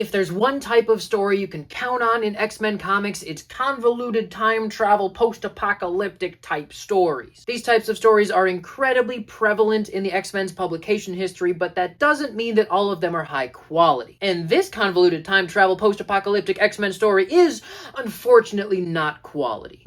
If there's one type of story you can count on in X-Men comics, it's convoluted time travel, post-apocalyptic type stories. These types of stories are incredibly prevalent in the X-Men's publication history, but that doesn't mean that all of them are high quality. And this convoluted time travel, post-apocalyptic X-Men story is, unfortunately, not quality.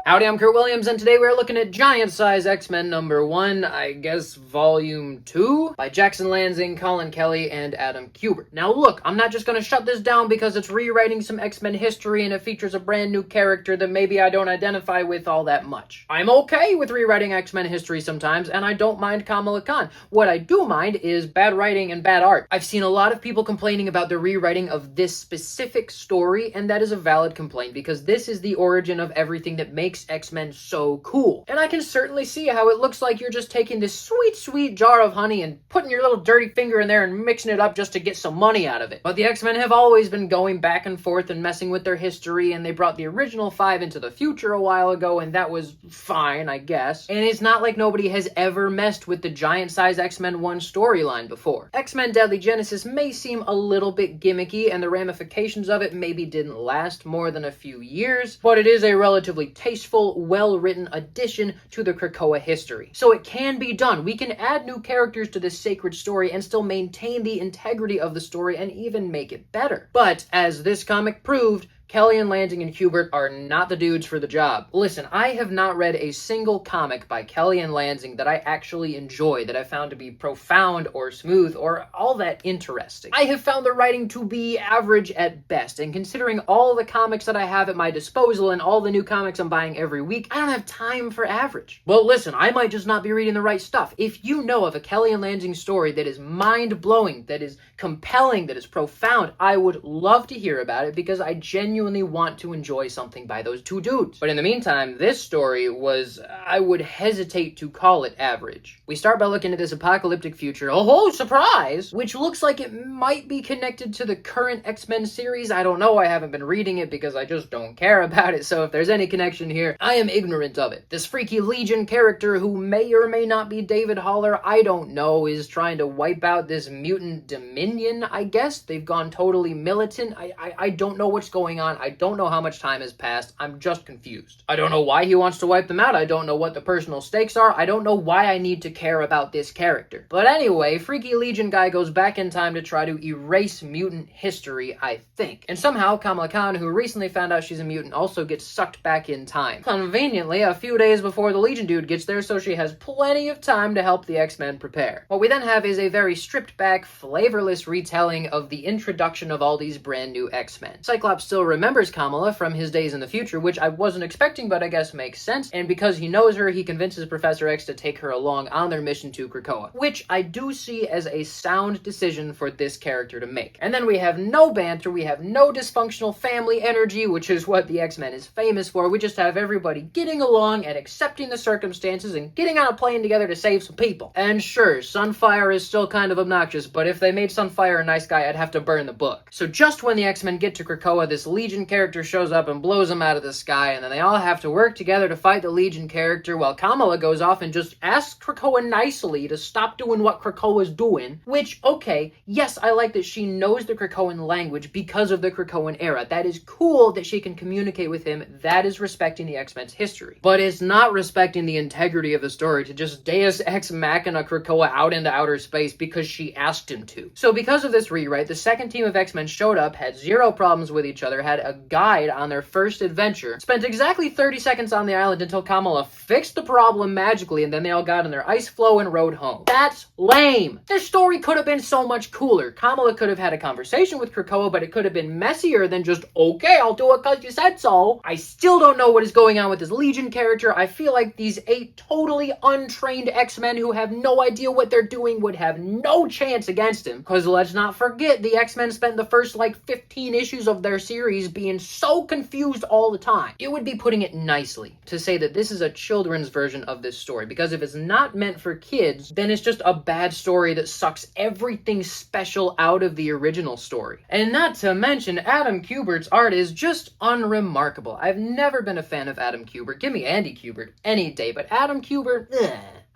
Howdy, I'm Kurt Williams, and today we're looking at Giant Size X-Men number 1, I guess volume 2, by Jackson Lanzing, Collin Kelly, and Adam Kubert. Now look, I'm not just gonna shut this down because it's rewriting some X-Men history and it features a brand new character that maybe I don't identify with all that much. I'm okay with rewriting X-Men history sometimes, and I don't mind Kamala Khan. What I do mind is bad writing and bad art. I've seen a lot of people complaining about the rewriting of this specific story, and that is a valid complaint because this is the origin of everything that makes X-Men so cool. And I can certainly see how it looks like you're just taking this sweet, sweet jar of honey and putting your little dirty finger in there and mixing it up just to get some money out of it. But the X-Men have always been going back and forth and messing with their history, and they brought the original 5 into the future a while ago, and that was fine, I guess. And it's not like nobody has ever messed with the Giant Size X-Men 1 storyline before. X-Men Deadly Genesis may seem a little bit gimmicky, and the ramifications of it maybe didn't last more than a few years, but it is a relatively tasteful, well-written addition to the Krakoa history. So it can be done. We can add new characters to this sacred story and still maintain the integrity of the story and even make it better. But as this comic proved, Kelly and Lanzing and Kubert are not the dudes for the job. Listen, I have not read a single comic by Kelly and Lanzing that I actually enjoy, that I found to be profound or smooth or all that interesting. I have found the writing to be average at best, and considering all the comics that I have at my disposal and all the new comics I'm buying every week, I don't have time for average. Well, listen, I might just not be reading the right stuff. If you know of a Kelly and Lanzing story that is mind-blowing, that is compelling, that is profound, I would love to hear about it because I genuinely want to enjoy something by those two dudes. But in the meantime, this story was, I would hesitate to call it average. We start by looking at this apocalyptic future, oh, surprise, which looks like it might be connected to the current X-Men series. I don't know, I haven't been reading it because I just don't care about it, so if there's any connection here, I am ignorant of it. This freaky Legion character, who may or may not be David Haller, I don't know, is trying to wipe out this mutant dominion, I guess. They've gone totally militant. I don't know what's going on. I don't know how much time has passed. I'm just confused. I don't know why he wants to wipe them out. I don't know what the personal stakes are. I don't know why I need to care about this character. But anyway, Freaky Legion guy goes back in time to try to erase mutant history, I think. And somehow Kamala Khan, who recently found out she's a mutant, also gets sucked back in time. Conveniently, a few days before the Legion dude gets there, so she has plenty of time to help the X-Men prepare. What we then have is a very stripped back, flavorless retelling of the introduction of all these brand new X-Men. Cyclops still remembers Kamala from his days in the future, which I wasn't expecting, but I guess makes sense, and because he knows her, he convinces Professor X to take her along on their mission to Krakoa, which I do see as a sound decision for this character to make. And then we have no banter, we have no dysfunctional family energy, which is what the X-Men is famous for. We just have everybody getting along and accepting the circumstances and getting on a plane together to save some people. And sure, Sunfire is still kind of obnoxious, but if they made Sunfire a nice guy, I'd have to burn the book. So just when the X-Men get to Krakoa, this Legion character shows up and blows them out of the sky, and then they all have to work together to fight the Legion character while Kamala goes off and just asks Krakoa nicely to stop doing what Krakoa's doing, which, okay, yes, I like that she knows the Krakoan language because of the Krakoan era. That is cool that she can communicate with him. That is respecting the X-Men's history. But it's not respecting the integrity of the story to just Deus Ex Machina Krakoa out into outer space because she asked him to. So because of this rewrite, the second team of X-Men showed up, had zero problems with each other, had a guide on their first adventure, spent exactly 30 seconds on the island until Kamala fixed the problem magically, and then they all got in their ice flow and rode home. That's lame! This story could have been so much cooler. Kamala could have had a conversation with Krakoa, but it could have been messier than just, okay, I'll do it cause you said so. I still don't know what is going on with this Legion character. I feel like these 8 totally untrained X-Men who have no idea what they're doing would have no chance against him, because let's not forget, the X-Men spent the first, 15 issues of their series being so confused all the time. It would be putting it nicely to say that this is a children's version of this story, because if it's not meant for kids, then it's just a bad story that sucks everything special out of the original story. And not to mention, Adam Kubert's art is just unremarkable. I've never been a fan of Adam Kubert. Give me Andy Kubert any day, but Adam Kubert,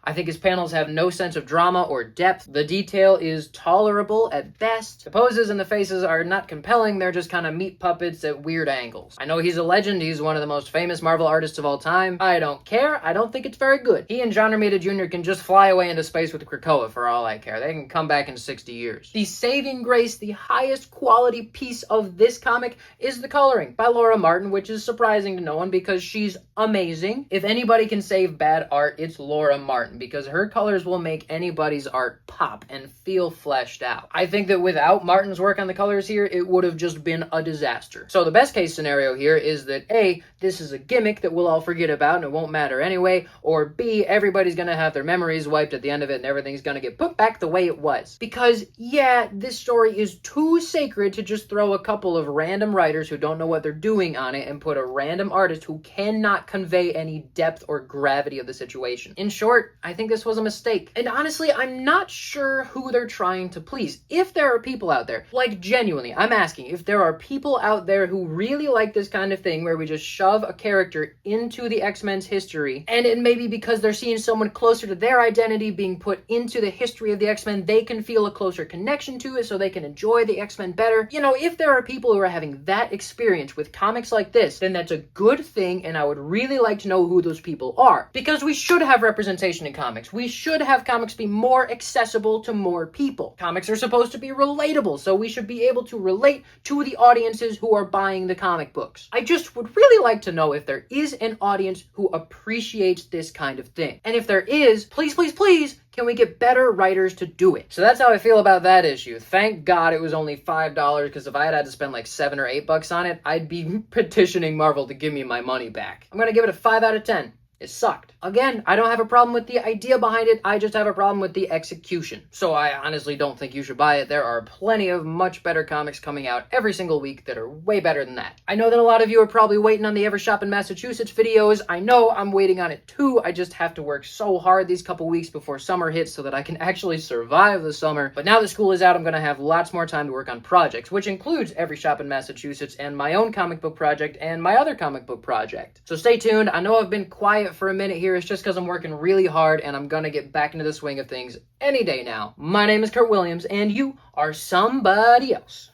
I think his panels have no sense of drama or depth. The detail is tolerable at best. The poses and the faces are not compelling, they're just kind of meat puppets at weird angles. I know he's a legend, he's one of the most famous Marvel artists of all time. I don't care, I don't think it's very good. He and John Romita Jr. can just fly away into space with Krakoa for all I care. They can come back in 60 years. The saving grace, the highest quality piece of this comic is the coloring by Laura Martin, which is surprising to no one because she's amazing. If anybody can save bad art, it's Laura Martin, because her colors will make anybody's art pop and feel fleshed out. I think that without Martin's work on the colors here, it would have just been a disaster. So the best case scenario here is that A, this is a gimmick that we'll all forget about and it won't matter anyway, or B, everybody's gonna have their memories wiped at the end of it and everything's gonna get put back the way it was. Because yeah, this story is too sacred to just throw a couple of random writers who don't know what they're doing on it and put a random artist who cannot convey any depth or gravity of the situation. In short, I think this was a mistake. And honestly, I'm not sure who they're trying to please. If there are people out there, like genuinely, I'm asking, if there are people out there who really like this kind of thing where we just shove a character into the X-Men's history, and it may be because they're seeing someone closer to their identity being put into the history of the X-Men, they can feel a closer connection to it so they can enjoy the X-Men better. You know, if there are people who are having that experience with comics like this, then that's a good thing, and I would really like to know who those people are. Because we should have representation in comics. We should have comics be more accessible to more people. Comics are supposed to be relatable, so we should be able to relate to the audiences who are buying the comic books. I just would really like to know if there is an audience who appreciates this kind of thing. And if there is, please, please, please, can we get better writers to do it? So that's how I feel about that issue. Thank God it was only $5, because if I had to spend like $7 or $8 on it, I'd be petitioning Marvel to give me my money back. I'm gonna give it a 5 out of 10. It sucked. Again, I don't have a problem with the idea behind it, I just have a problem with the execution. So I honestly don't think you should buy it. There are plenty of much better comics coming out every single week that are way better than that. I know that a lot of you are probably waiting on the Ever Shop in Massachusetts videos. I know I'm waiting on it too. I just have to work so hard these couple weeks before summer hits so that I can actually survive the summer. But now that school is out, I'm gonna have lots more time to work on projects, which includes Every Shop in Massachusetts and my own comic book project and my other comic book project. So stay tuned. I know I've been quiet for a minute here. It's just because I'm working really hard and I'm gonna get back into the swing of things any day now. My name is Kurt Williams and you are somebody else.